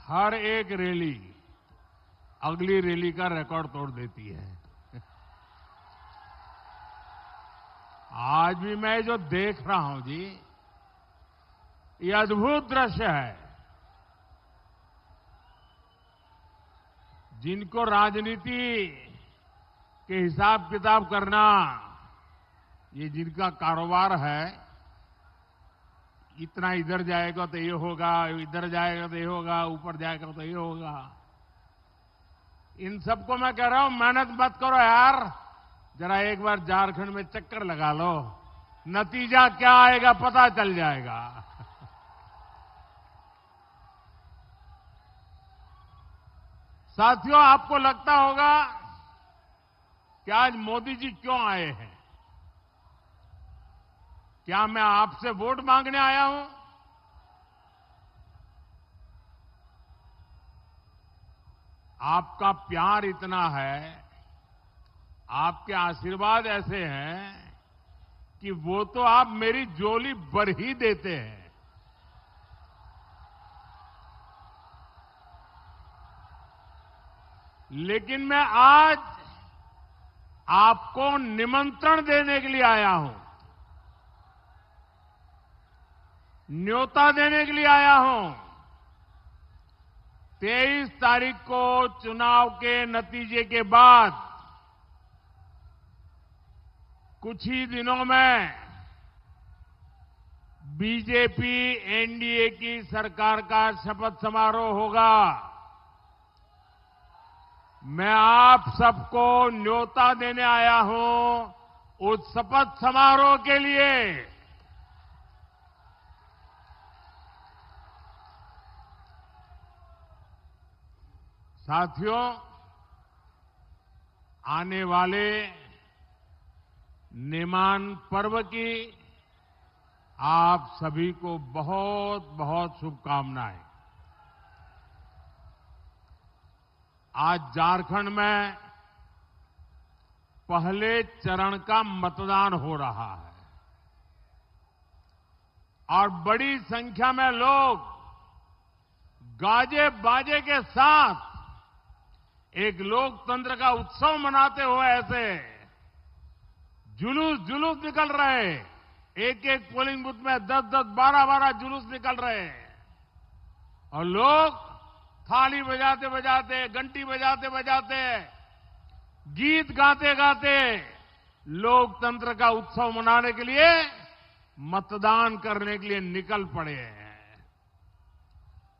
हर एक रैली अगली रैली का रिकॉर्ड तोड़ देती है। आज भी मैं जो देख रहा हूं जी, ये अद्भुत दृश्य है। जिनको राजनीति के हिसाब किताब करना ये जिनका कारोबार है, इतना इधर जाएगा तो ये होगा, इधर जाएगा तो ये होगा, ऊपर जाएगा तो ये होगा, इन सबको मैं कह रहा हूं मेहनत मत करो यार, जरा एक बार झारखंड में चक्कर लगा लो, नतीजा क्या आएगा पता चल जाएगा। साथियों, आपको लगता होगा कि आज मोदी जी क्यों आए हैं? क्या मैं आपसे वोट मांगने आया हूं? आपका प्यार इतना है, आपके आशीर्वाद ऐसे हैं कि वो तो आप मेरी झोली भर ही देते हैं। लेकिन मैं आज आपको निमंत्रण देने के लिए आया हूं, न्योता देने के लिए आया हूं। 23 तारीख को चुनाव के नतीजे के बाद कुछ ही दिनों में बीजेपी एनडीए की सरकार का शपथ समारोह होगा। मैं आप सबको न्योता देने आया हूं उस शपथ समारोह के लिए। साथियों, आने वाले नेमान पर्व की आप सभी को बहुत बहुत शुभकामनाएं। आज झारखंड में पहले चरण का मतदान हो रहा है और बड़ी संख्या में लोग गाजे बाजे के साथ एक लोकतंत्र का उत्सव मनाते हुए ऐसे जुलूस जुलूस निकल रहे। एक एक पोलिंग बूथ में 10-10, 12-12 जुलूस निकल रहे और लोग थाली बजाते बजाते, घंटी बजाते बजाते, गीत गाते गाते लोकतंत्र का उत्सव मनाने के लिए, मतदान करने के लिए निकल पड़े हैं।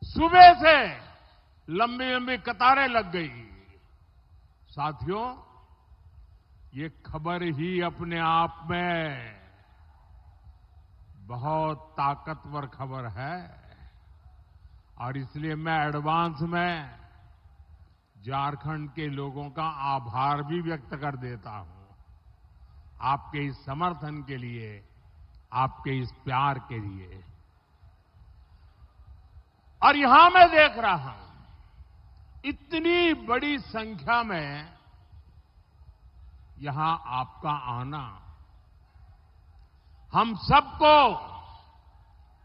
सुबह से लंबी लंबी कतारें लग गई। साथियों, ये खबर ही अपने आप में बहुत ताकतवर खबर है और इसलिए मैं एडवांस में झारखंड के लोगों का आभार भी व्यक्त कर देता हूं, आपके इस समर्थन के लिए, आपके इस प्यार के लिए। और यहां मैं देख रहा हूं इतनी बड़ी संख्या में यहां आपका आना हम सबको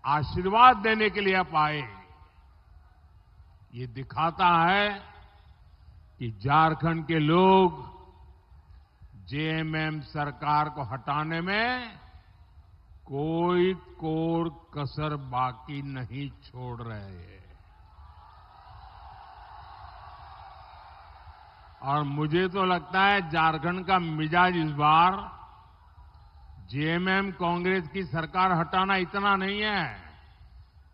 आशीर्वाद देने के लिए आप आए। ये दिखाता है कि झारखंड के लोग जेएमएम सरकार को हटाने में कोई कोर कसर बाकी नहीं छोड़ रहे हैं। और मुझे तो लगता है झारखंड का मिजाज इस बार जेएमएम कांग्रेस की सरकार हटाना इतना नहीं है।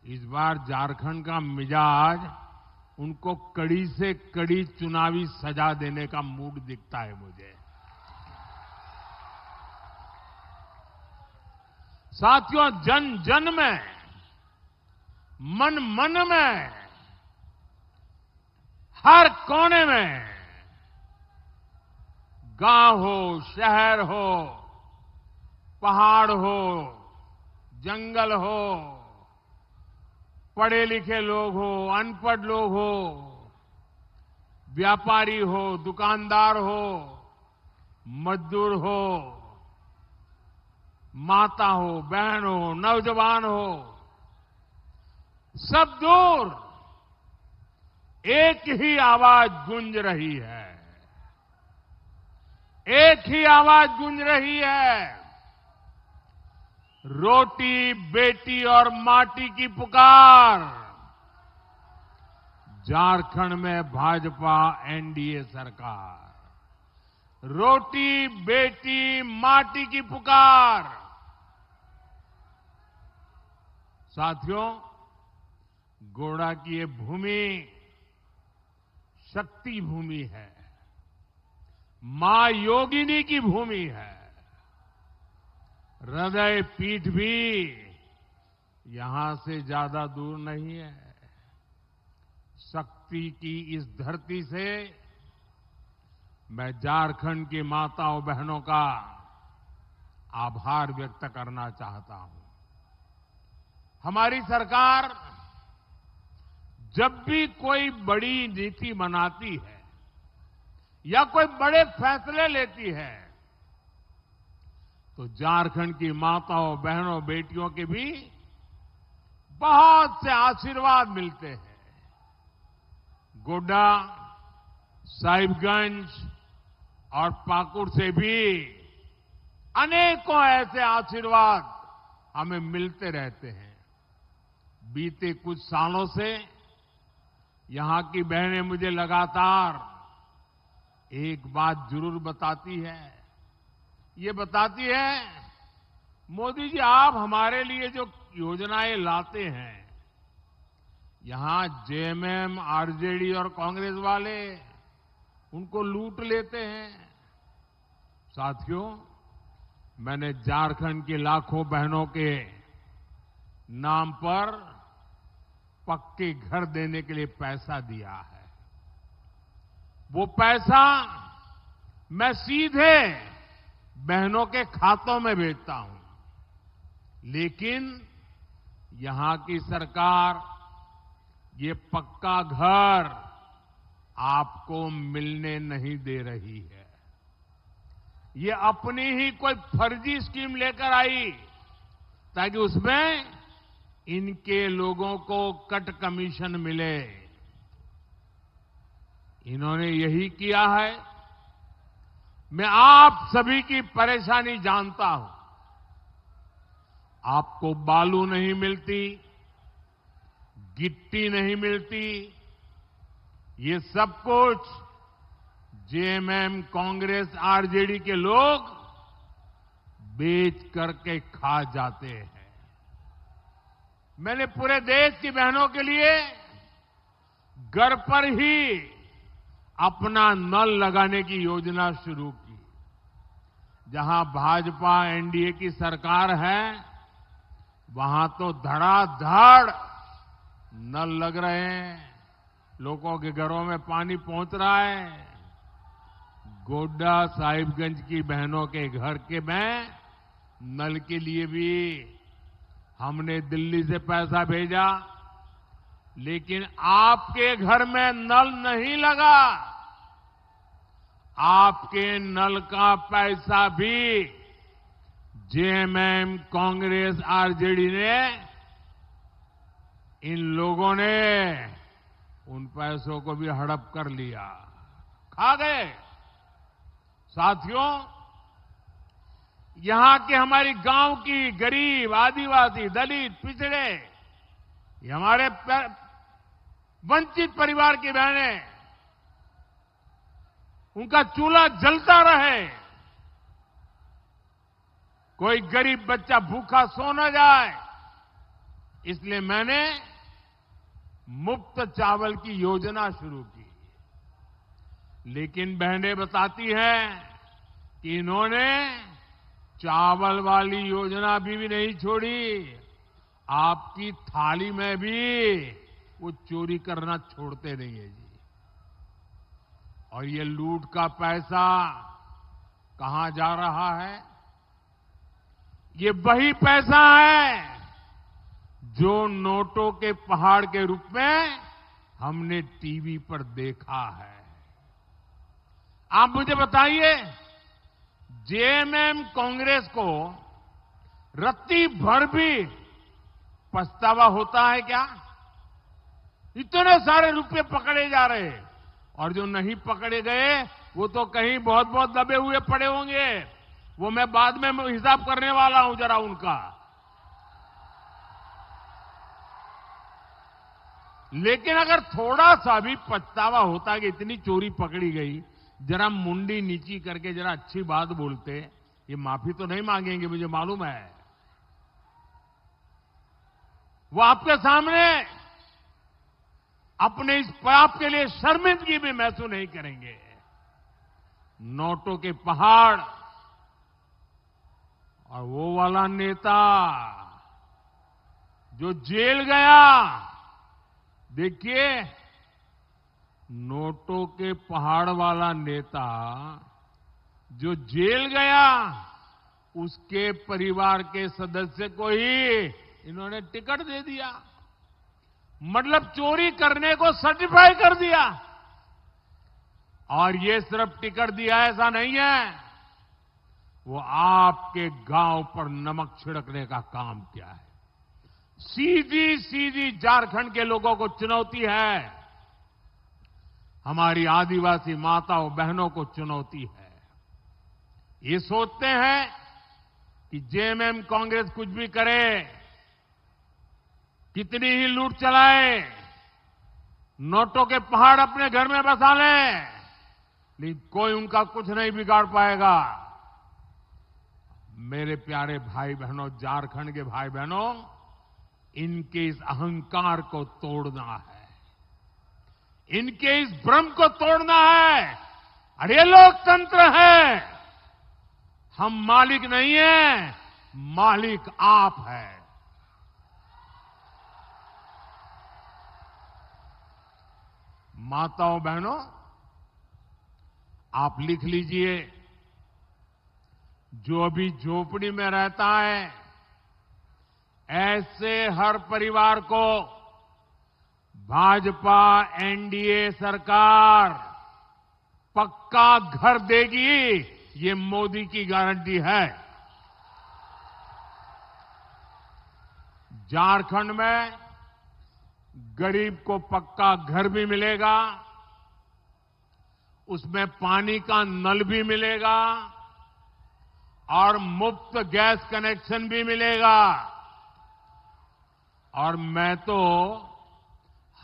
इस बार झारखंड का मिजाज उनको कड़ी से कड़ी चुनावी सजा देने का मूड दिखता है मुझे। साथियों, जन जन में, मन मन में, हर कोने में, गांव हो, शहर हो, पहाड़ हो, जंगल हो, पढ़े लिखे लोग हो, अनपढ़ लोग हो, व्यापारी हो, दुकानदार हो, मजदूर हो, माता हो, बहन हो, नौजवान हो, सब दूर एक ही आवाज गूंज रही है, एक ही आवाज गूंज रही है, रोटी बेटी और माटी की पुकार। झारखंड में भाजपा एनडीए सरकार, रोटी बेटी माटी की पुकार। साथियों, गोड़ा की ये भूमि शक्ति भूमि है, मां योगिनी की भूमि है। हृदय पीठ भी यहां से ज्यादा दूर नहीं है। शक्ति की इस धरती से मैं झारखंड की माताओं बहनों का आभार व्यक्त करना चाहता हूं। हमारी सरकार जब भी कोई बड़ी नीति बनाती है या कोई बड़े फैसले लेती है तो झारखंड की माताओं बहनों बेटियों के भी बहुत से आशीर्वाद मिलते हैं। गोड्डा, साहिबगंज और पाकुड़ से भी अनेकों ऐसे आशीर्वाद हमें मिलते रहते हैं। बीते कुछ सालों से यहां की बहनें मुझे लगातार एक बात जरूर बताती है। ये बताती है, मोदी जी आप हमारे लिए जो योजनाएं लाते हैं, यहां जेएमएम, आरजेडी और कांग्रेस वाले उनको लूट लेते हैं। साथियों, मैंने झारखंड के लाखों बहनों के नाम पर पक्के घर देने के लिए पैसा दिया है। वो पैसा मैं सीधे बहनों के खातों में भेजता हूं, लेकिन यहां की सरकार ये पक्का घर आपको मिलने नहीं दे रही है। ये अपनी ही कोई फर्जी स्कीम लेकर आई ताकि उसमें इनके लोगों को कट कमीशन मिले। इन्होंने यही किया है। मैं आप सभी की परेशानी जानता हूं। आपको बालू नहीं मिलती, गिट्टी नहीं मिलती, ये सब कुछ जेएमएम, कांग्रेस, आरजेडी के लोग बेच करके खा जाते हैं। मैंने पूरे देश की बहनों के लिए घर पर ही अपना नल लगाने की योजना शुरू की। जहां भाजपा एनडीए की सरकार है, वहां तो धड़ाधड़ नल लग रहे हैं, लोगों के घरों में पानी पहुंच रहा है। गोड्डा, साहिबगंज की बहनों के घर के में नल के लिए भी हमने दिल्ली से पैसा भेजा, लेकिन आपके घर में नल नहीं लगा। आपके नल का पैसा भी जेएमएम, कांग्रेस, आरजेडी ने, इन लोगों ने उन पैसों को भी हड़प कर लिया, खा गए। साथियों, यहां के हमारी गांव की गरीब, आदिवासी, दलित, पिछड़े, ये हमारे वंचित परिवार की बहनें, उनका चूल्हा जलता रहे, कोई गरीब बच्चा भूखा सो न जाए, इसलिए मैंने मुफ्त चावल की योजना शुरू की। लेकिन बहनें बताती हैं कि इन्होंने चावल वाली योजना भी नहीं छोड़ी, आपकी थाली में भी वो चोरी करना छोड़ते नहीं है जी। और ये लूट का पैसा कहां जा रहा है? ये वही पैसा है जो नोटों के पहाड़ के रूप में हमने टीवी पर देखा है। आप मुझे बताइए, जेएमएम कांग्रेस को रत्ती भर भी पछतावा होता है क्या? इतने सारे रुपए पकड़े जा रहे हैं, और जो नहीं पकड़े गए वो तो कहीं बहुत बहुत दबे हुए पड़े होंगे। वो मैं बाद में हिसाब करने वाला हूं जरा उनका। लेकिन अगर थोड़ा सा भी पछतावा होता कि इतनी चोरी पकड़ी गई, जरा मुंडी नीची करके जरा अच्छी बात बोलते। ये माफी तो नहीं मांगेंगे, मुझे मालूम है। वो आपके सामने अपने इस पाप के लिए शर्मिंदगी भी महसूस नहीं करेंगे। नोटों के पहाड़ और वो वाला नेता जो जेल गया, देखिए, नोटों के पहाड़ वाला नेता जो जेल गया, उसके परिवार के सदस्य को ही इन्होंने टिकट दे दिया। मतलब चोरी करने को सर्टिफाई कर दिया। और ये सिर्फ टिकट दिया ऐसा नहीं है, वो आपके गांव पर नमक छिड़कने का काम किया है। सीधी सीधी झारखंड के लोगों को चुनौती है, हमारी आदिवासी माताओं बहनों को चुनौती है। ये सोचते हैं कि जेएमएम कांग्रेस कुछ भी करे, कितनी ही लूट चलाए, नोटों के पहाड़ अपने घर में बसा लें, लेकिन कोई उनका कुछ नहीं बिगाड़ पाएगा। मेरे प्यारे भाई बहनों, झारखंड के भाई बहनों, इनके इस अहंकार को तोड़ना है, इनके इस भ्रम को तोड़ना है। अरे लोकतंत्र है, हम मालिक नहीं हैं, मालिक आप है। माताओं बहनों, आप लिख लीजिए, जो अभी झोपड़ी में रहता है, ऐसे हर परिवार को भाजपा एनडीए सरकार पक्का घर देगी, ये मोदी की गारंटी है। झारखंड में गरीब को पक्का घर भी मिलेगा, उसमें पानी का नल भी मिलेगा और मुफ्त गैस कनेक्शन भी मिलेगा। और मैं तो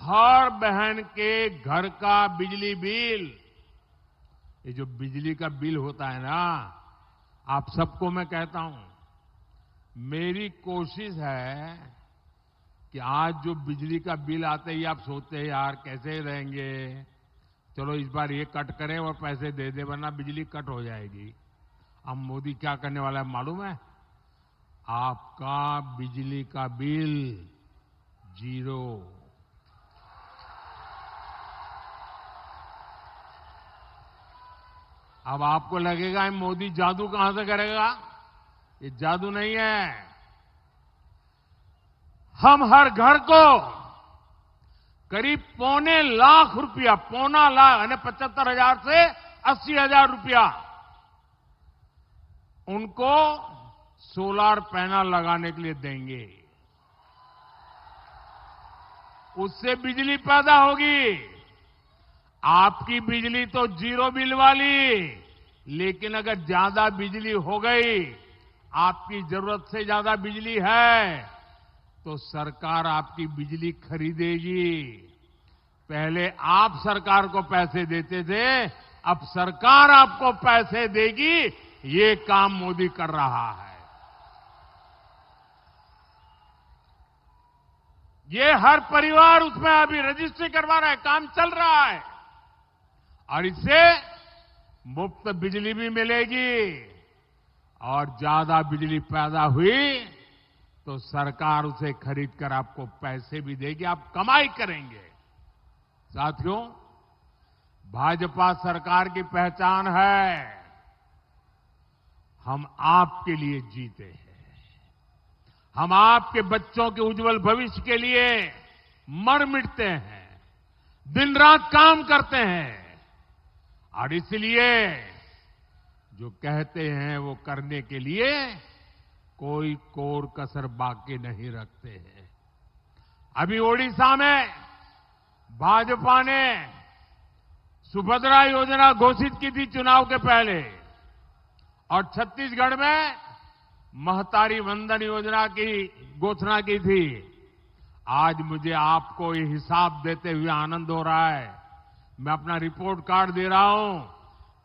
हर बहन के घर का बिजली बिल, ये जो बिजली का बिल होता है ना, आप सबको मैं कहता हूं, मेरी कोशिश है कि आज जो बिजली का बिल आते ही आप सोचते हैं यार कैसे रहेंगे, चलो इस बार ये कट करें और पैसे दे दे, वरना बिजली कट हो जाएगी। अब मोदी क्या करने वाला है मालूम है? आपका बिजली का बिल जीरो। अब आपको लगेगा मोदी जादू कहां से करेगा? ये जादू नहीं है। हम हर घर को करीब ₹2.25 लाख, पौना लाख यानी 75,000 से 80,000 रुपया उनको सोलर पैनल लगाने के लिए देंगे। उससे बिजली पैदा होगी। आपकी बिजली तो जीरो बिल वाली, लेकिन अगर ज्यादा बिजली हो गई, आपकी जरूरत से ज्यादा बिजली है, तो सरकार आपकी बिजली खरीदेगी। पहले आप सरकार को पैसे देते थे, अब सरकार आपको पैसे देगी। ये काम मोदी कर रहा है। ये हर परिवार उसमें अभी रजिस्ट्री करवा रहा है, काम चल रहा है। और इससे मुफ्त बिजली भी मिलेगी और ज्यादा बिजली पैदा हुई तो सरकार उसे खरीद कर आपको पैसे भी देगी, आप कमाई करेंगे। साथियों, भाजपा सरकार की पहचान है, हम आपके लिए जीते हैं। हम आपके बच्चों के उज्जवल भविष्य के लिए मर मिटते हैं, दिन रात काम करते हैं। और इसलिए जो कहते हैं वो करने के लिए कोई कोर कसर बाकी नहीं रखते हैं। अभी ओडिशा में भाजपा ने सुभद्रा योजना घोषित की थी चुनाव के पहले और छत्तीसगढ़ में महतारी वंदन योजना की घोषणा की थी। आज मुझे आपको ये हिसाब देते हुए आनंद हो रहा है। मैं अपना रिपोर्ट कार्ड दे रहा हूं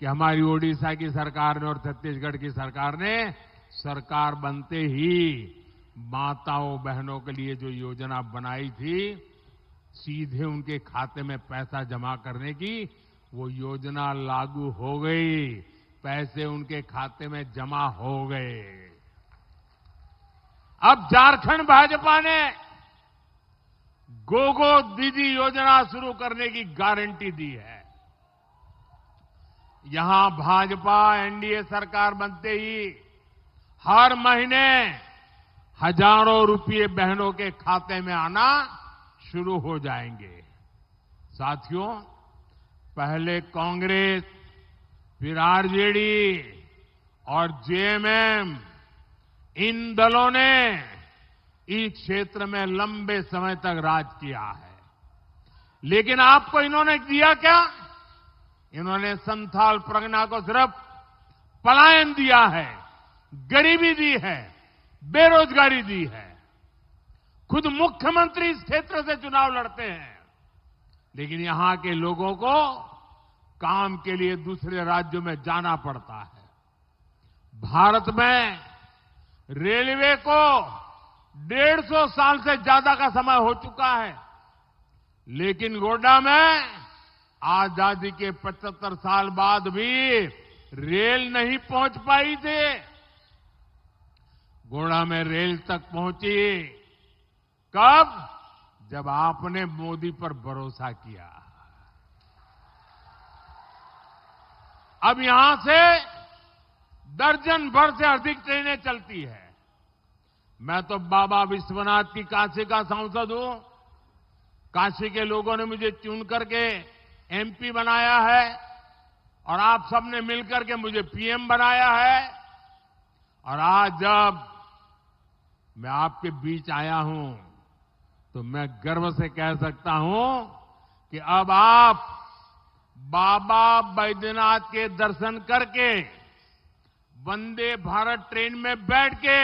कि हमारी ओडिशा की सरकार ने और छत्तीसगढ़ की सरकार ने सरकार बनते ही माताओं बहनों के लिए जो योजना बनाई थी, सीधे उनके खाते में पैसा जमा करने की वो योजना लागू हो गई। पैसे उनके खाते में जमा हो गए। अब झारखंड भाजपा ने गोगो दीदी योजना शुरू करने की गारंटी दी है। यहां भाजपा एनडीए सरकार बनते ही हर महीने हजारों रुपये बहनों के खाते में आना शुरू हो जाएंगे। साथियों, पहले कांग्रेस, फिर आरजेडी और जेएमएम, इन दलों ने इस क्षेत्र में लंबे समय तक राज किया है। लेकिन आपको इन्होंने दिया क्या? इन्होंने संथाल परगना को सिर्फ पलायन दिया है, गरीबी दी है, बेरोजगारी दी है। खुद मुख्यमंत्री इस क्षेत्र से चुनाव लड़ते हैं, लेकिन यहां के लोगों को काम के लिए दूसरे राज्यों में जाना पड़ता है। भारत में रेलवे को 150 साल से ज्यादा का समय हो चुका है, लेकिन गोड्डा में आजादी के 75 साल बाद भी रेल नहीं पहुंच पाई थी। गोड्डा में रेल तक पहुंची कब? जब आपने मोदी पर भरोसा किया। अब यहां से दर्जन भर से अधिक ट्रेनें चलती है। मैं तो बाबा विश्वनाथ की काशी का सांसद हूं। काशी के लोगों ने मुझे चुन करके एमपी बनाया है और आप सबने मिलकर के मुझे पीएम बनाया है। और आज जब मैं आपके बीच आया हूं तो मैं गर्व से कह सकता हूं कि अब आप बाबा बैद्यनाथ के दर्शन करके वंदे भारत ट्रेन में बैठ के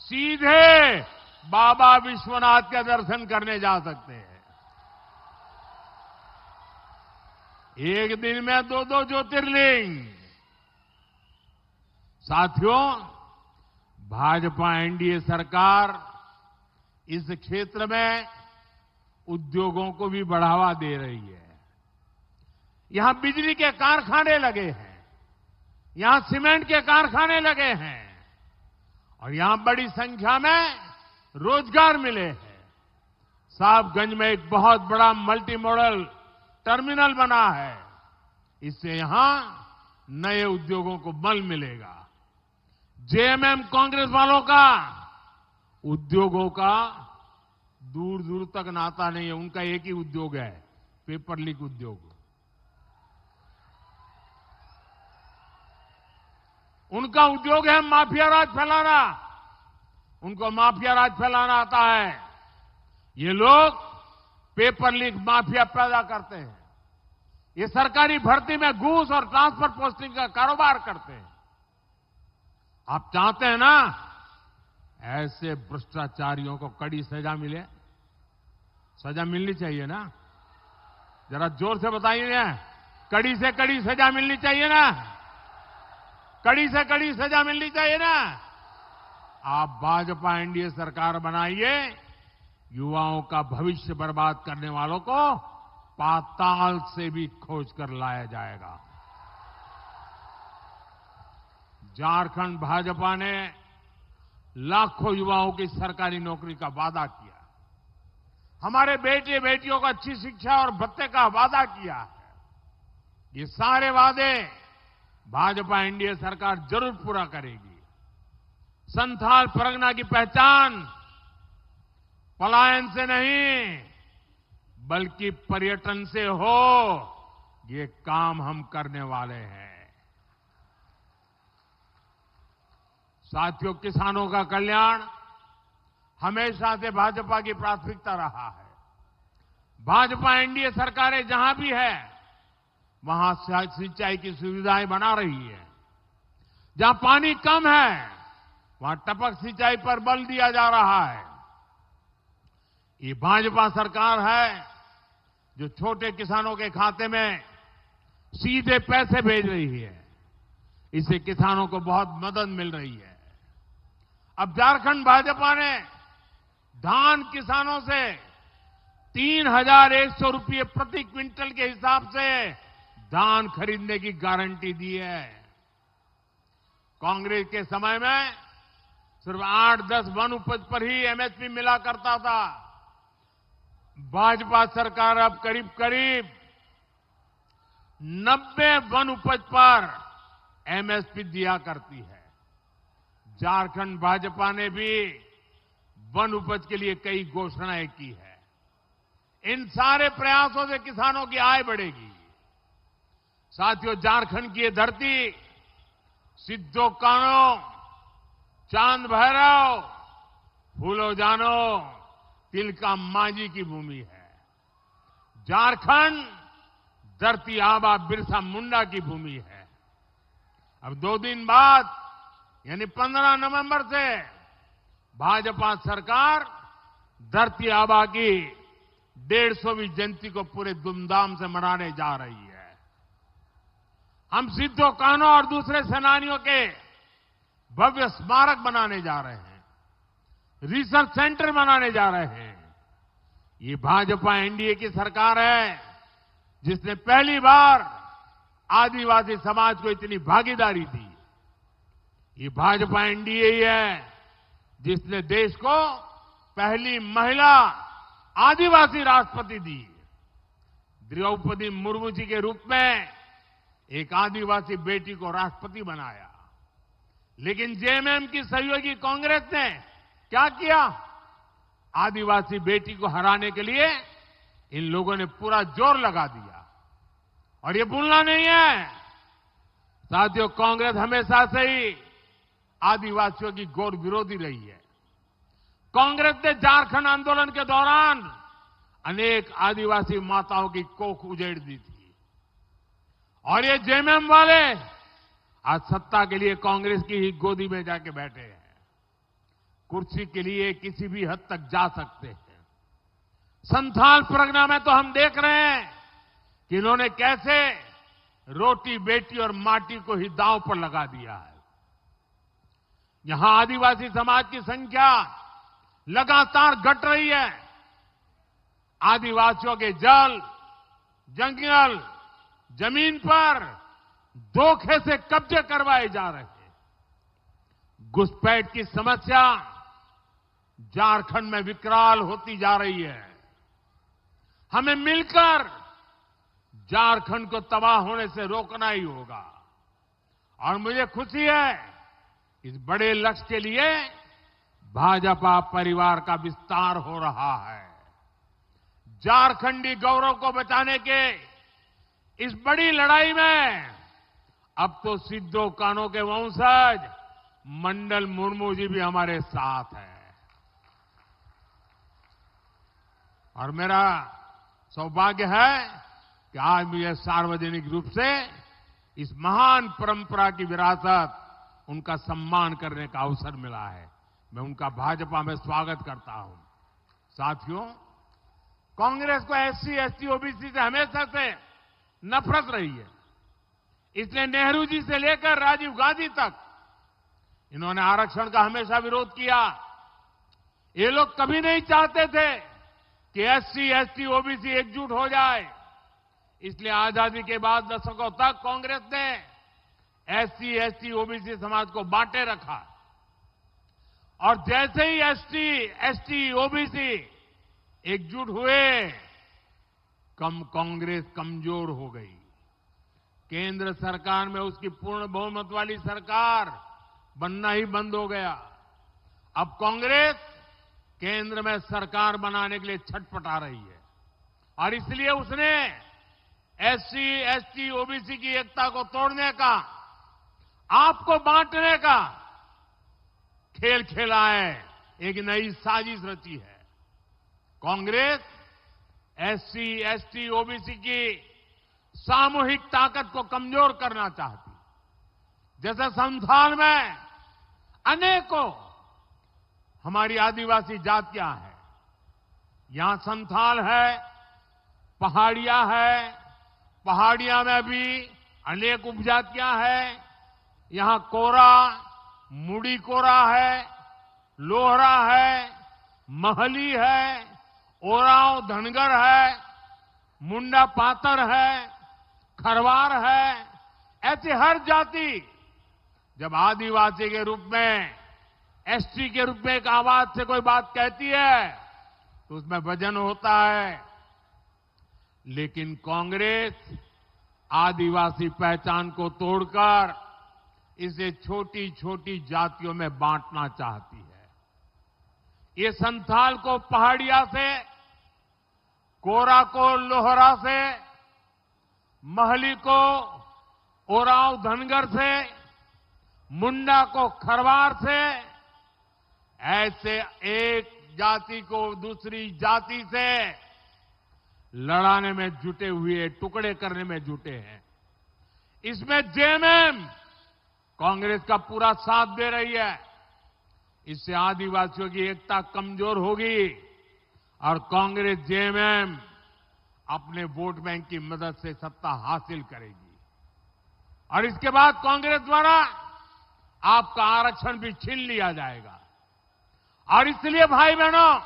सीधे बाबा विश्वनाथ के दर्शन करने जा सकते हैं। एक दिन में 2-2 ज्योतिर्लिंग। साथियों, भाजपा एनडीए सरकार इस क्षेत्र में उद्योगों को भी बढ़ावा दे रही है। यहां बिजली के कारखाने लगे हैं, यहां सीमेंट के कारखाने लगे हैं और यहां बड़ी संख्या में रोजगार मिले हैं। साहबगंज में एक बहुत बड़ा मल्टी मॉडल टर्मिनल बना है। इससे यहां नए उद्योगों को बल मिलेगा। जेएमएम कांग्रेस वालों का उद्योगों का दूर दूर तक नाता नहीं है। उनका एक ही उद्योग है, पेपर लीक उद्योग। उनका उद्योग है माफिया राज फैलाना। उनको माफिया राज फैलाना आता है। ये लोग पेपर लीक माफिया पैदा करते हैं। ये सरकारी भर्ती में घूस और ट्रांसफर पोस्टिंग का कारोबार करते हैं। आप चाहते हैं ना ऐसे भ्रष्टाचारियों को कड़ी सजा मिले? सजा मिलनी चाहिए ना? जरा जोर से बताइए ना। कड़ी से कड़ी सजा मिलनी चाहिए ना? कड़ी से कड़ी सजा मिलनी चाहिए ना? आप भाजपा एनडीए सरकार बनाइए, युवाओं का भविष्य बर्बाद करने वालों को पाताल से भी खोज कर लाया जाएगा। झारखंड भाजपा ने लाखों युवाओं की सरकारी नौकरी का वादा किया। हमारे बेटे बेटियों को अच्छी शिक्षा और भत्ते का वादा किया है। ये सारे वादे भाजपा एनडीए सरकार जरूर पूरा करेगी। संथाल परगना की पहचान पलायन से नहीं बल्कि पर्यटन से हो, ये काम हम करने वाले हैं। साथियों, किसानों का कल्याण हमेशा से भाजपा की प्राथमिकता रहा है। भाजपा एनडीए सरकारें जहां भी है वहां सिंचाई की सुविधाएं बना रही है। जहां पानी कम है वहां टपक सिंचाई पर बल दिया जा रहा है। ये भाजपा सरकार है जो छोटे किसानों के खाते में सीधे पैसे भेज रही है। इससे किसानों को बहुत मदद मिल रही है। अब झारखंड भाजपा ने धान किसानों से 3,100 रुपये प्रति क्विंटल के हिसाब से धान खरीदने की गारंटी दी है। कांग्रेस के समय में सिर्फ 8-10 वन उपज पर ही एमएसपी मिला करता था। भाजपा सरकार अब करीब करीब 90 वन उपज पर एमएसपी दिया करती है। झारखंड भाजपा ने भी वन उपज के लिए कई घोषणाएं की है। इन सारे प्रयासों से किसानों की आय बढ़ेगी। साथियों, झारखंड की ये धरती सिद्धो कानो, चांद भैरव, फूलो जानो, तिलका मांझी की भूमि है। झारखंड धरती आबा बिरसा मुंडा की भूमि है। अब 2 दिन बाद यानी 15 नवंबर से भाजपा सरकार धरती आबा की 150वीं जयंती को पूरे धूमधाम से मनाने जा रही है। हम सिद्धो कान्हो और दूसरे सेनानियों के भव्य स्मारक बनाने जा रहे हैं। रिसर्च सेंटर बनाने जा रहे हैं। ये भाजपा एनडीए की सरकार है जिसने पहली बार आदिवासी समाज को इतनी भागीदारी दी। ये भाजपा एनडीए ही है जिसने देश को पहली महिला आदिवासी राष्ट्रपति दी। द्रौपदी मुर्मू जी के रूप में एक आदिवासी बेटी को राष्ट्रपति बनाया। लेकिन जेएमएम की सहयोगी कांग्रेस ने क्या किया? आदिवासी बेटी को हराने के लिए इन लोगों ने पूरा जोर लगा दिया। और ये भूलना नहीं है साथियों, कांग्रेस हमेशा से ही आदिवासियों की घोर विरोधी रही है। कांग्रेस ने झारखंड आंदोलन के दौरान अनेक आदिवासी माताओं की कोख उजेड़ दी थी। और ये जेएमएम वाले आज सत्ता के लिए कांग्रेस की ही गोदी में जाके बैठे हैं। कुर्सी के लिए किसी भी हद तक जा सकते हैं। संथाल परगना में तो हम देख रहे हैं कि इन्होंने कैसे रोटी बेटी और माटी को ही दांव पर लगा दिया है। यहां आदिवासी समाज की संख्या लगातार घट रही है। आदिवासियों के जल, जंगल, जमीन पर धोखे से कब्जे करवाए जा रहे हैं। घुसपैठ की समस्या झारखंड में विकराल होती जा रही है। हमें मिलकर झारखंड को तबाह होने से रोकना ही होगा। और मुझे खुशी है इस बड़े लक्ष्य के लिए भाजपा परिवार का विस्तार हो रहा है। झारखंडी गौरव को बचाने के इस बड़ी लड़ाई में अब तो सिद्धो कान्हो के वंशज मंडल मुर्मू जी भी हमारे साथ हैं। और मेरा सौभाग्य है कि आज मुझे सार्वजनिक रूप से इस महान परंपरा की विरासत उनका सम्मान करने का अवसर मिला है। मैं उनका भाजपा में स्वागत करता हूं। साथियों, कांग्रेस को एससी, एसटी, ओबीसी से हमेशा से नफरत रही है। इसलिए नेहरू जी से लेकर राजीव गांधी तक इन्होंने आरक्षण का हमेशा विरोध किया। ये लोग कभी नहीं चाहते थे कि एससी, एसटी, ओबीसी एकजुट हो जाए। इसलिए आजादी के बाद दशकों तक कांग्रेस ने एससी, एसटी, ओबीसी समाज को बांटे रखा। और जैसे ही एसटी, एसटी, ओबीसी एकजुट हुए, कांग्रेस कमजोर हो गई। केंद्र सरकार में उसकी पूर्ण बहुमत वाली सरकार बनना ही बंद हो गया। अब कांग्रेस केंद्र में सरकार बनाने के लिए छटपटा रही है। और इसलिए उसने एससी, एसटी, ओबीसी की एकता को तोड़ने का, आपको बांटने का खेल खेला है। एक नई साजिश रची है। कांग्रेस एससी, एसटी, ओबीसी की सामूहिक ताकत को कमजोर करना चाहती। जैसे संथाल में अनेकों हमारी आदिवासी जातियां हैं। यहां संथाल है, पहाड़िया है, पहाड़िया में भी अनेक उपजातियां हैं। यहां कोरा, मुड़ी कोरा है, लोहरा है, महली है, ओरांव धनगर है, मुंडा पातर है, खरवार है। ऐसे हर जाति जब आदिवासी के रूप में, एसटी के रूप में एक आवाज से कोई बात कहती है तो उसमें वजन होता है। लेकिन कांग्रेस आदिवासी पहचान को तोड़कर इसे छोटी छोटी जातियों में बांटना चाहती है। ये संथाल को पहाड़िया से, कोरा को लोहरा से, महली को ओरांव धनगर से, मुंडा को खरवार से, ऐसे एक जाति को दूसरी जाति से लड़ाने में जुटे हुए, टुकड़े करने में जुटे हैं। इसमें जेएमएम कांग्रेस का पूरा साथ दे रही है। इससे आदिवासियों की एकता कमजोर होगी और कांग्रेस जेएमएम अपने वोट बैंक की मदद से सत्ता हासिल करेगी और इसके बाद कांग्रेस द्वारा आपका आरक्षण भी छीन लिया जाएगा। और इसलिए भाई बहनों,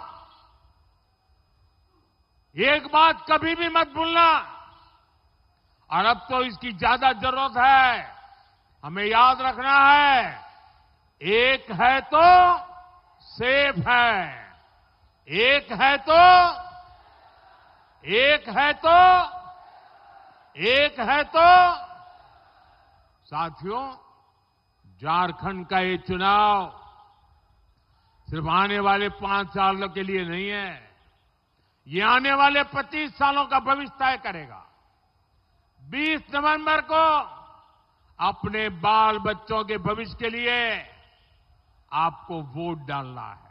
एक बात कभी भी मत भूलना, और अब तो इसकी ज्यादा जरूरत है। हमें याद रखना है, एक है तो सेफ है, एक है तो, एक है तो, एक है तो। साथियों, झारखंड का ये चुनाव सिर्फ आने वाले 5 सालों के लिए नहीं है, ये आने वाले 25 सालों का भविष्य तय करेगा। 20 नवंबर को अपने बाल बच्चों के भविष्य के लिए आपको वोट डालना है।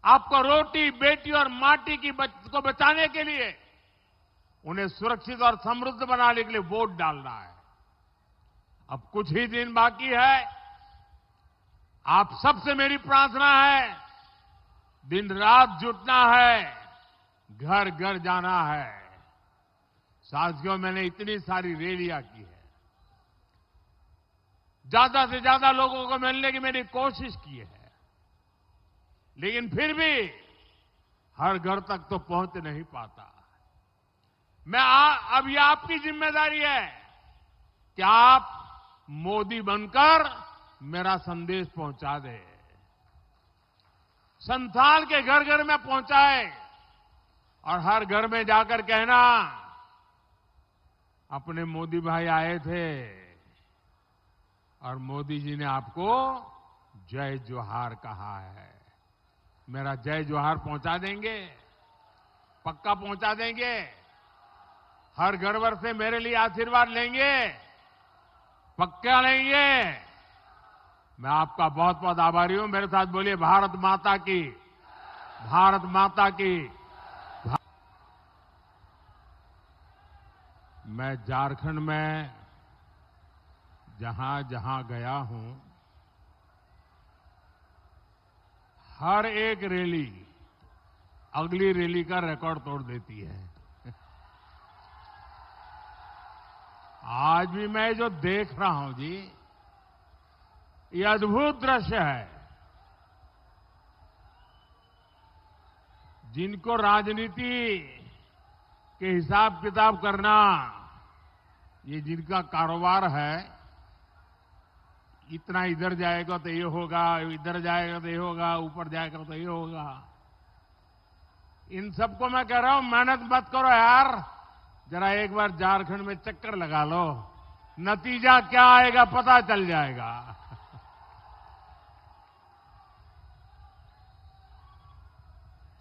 आपको रोटी, बेटी और माटी को बचाने के लिए, उन्हें सुरक्षित और समृद्ध बनाने के लिए वोट डालना है। अब कुछ ही दिन बाकी है। आप सबसे मेरी प्रार्थना है, दिन रात जुटना है, घर घर जाना है। साथियों, मैंने इतनी सारी रैलियां की है, ज्यादा से ज्यादा लोगों को मिलने की मैंने कोशिश की है, लेकिन फिर भी हर घर तक तो पहुंच नहीं पाता। अब ये आपकी जिम्मेदारी है कि आप मोदी बनकर मेरा संदेश पहुंचा दे, संथाल के घर घर में पहुंचाए और हर घर में जाकर कहना, अपने मोदी भाई आए थे और मोदी जी ने आपको जय जोहार कहा है। मेरा जय जोहार पहुंचा देंगे, पक्का पहुंचा देंगे। हर घर भर से मेरे लिए आशीर्वाद लेंगे, पक्का लेंगे। मैं आपका बहुत बहुत आभारी हूं। मेरे साथ बोलिए, भारत माता की, भारत माता की। मैं झारखंड में जहां जहां गया हूं, हर एक रैली अगली रैली का रिकॉर्ड तोड़ देती है। आज भी मैं जो देख रहा हूं जी, ये अद्भुत दृश्य है। जिनको राजनीति के हिसाब किताब करना, ये जिनका कारोबार है, इतना इधर जाएगा तो ये होगा, इधर जाएगा तो ये होगा, ऊपर जाएगा तो ये होगा। इन सबको मैं कह रहा हूं, मेहनत मत करो यार, जरा एक बार झारखंड में चक्कर लगा लो, नतीजा क्या आएगा पता चल जाएगा।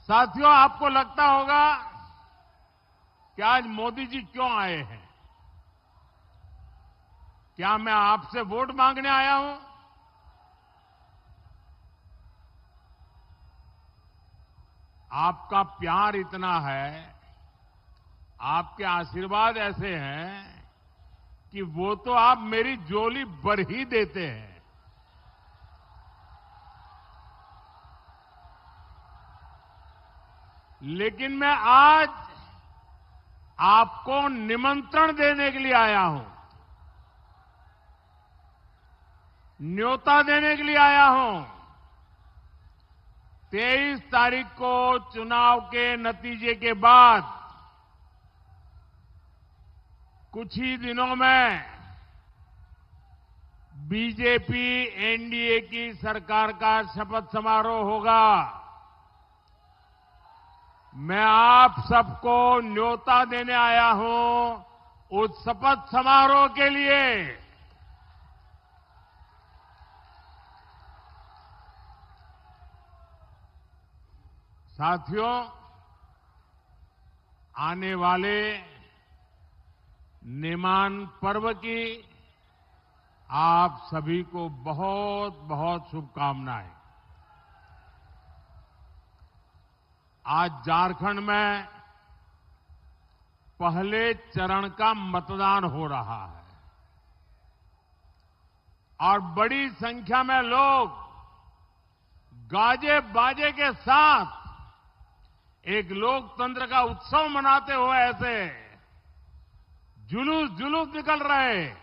साथियों, आपको लगता होगा कि आज मोदी जी क्यों आए हैं? क्या मैं आपसे वोट मांगने आया हूं? आपका प्यार इतना है आपके आशीर्वाद ऐसे हैं कि वो तो आप मेरी झोली भर ही देते हैं। लेकिन मैं आज आपको निमंत्रण देने के लिए आया हूं, न्योता देने के लिए आया हूं। 23 तारीख को चुनाव के नतीजे के बाद कुछ ही दिनों में बीजेपी एनडीए की सरकार का शपथ समारोह होगा। मैं आप सबको न्योता देने आया हूं उस शपथ समारोह के लिए। साथियों, आने वाले नेमान पर्व की आप सभी को बहुत बहुत शुभकामनाएं। आज झारखंड में पहले चरण का मतदान हो रहा है और बड़ी संख्या में लोग गाजे बाजे के साथ एक लोकतंत्र का उत्सव मनाते हुए ऐसे जुलूस निकल रहे हैं।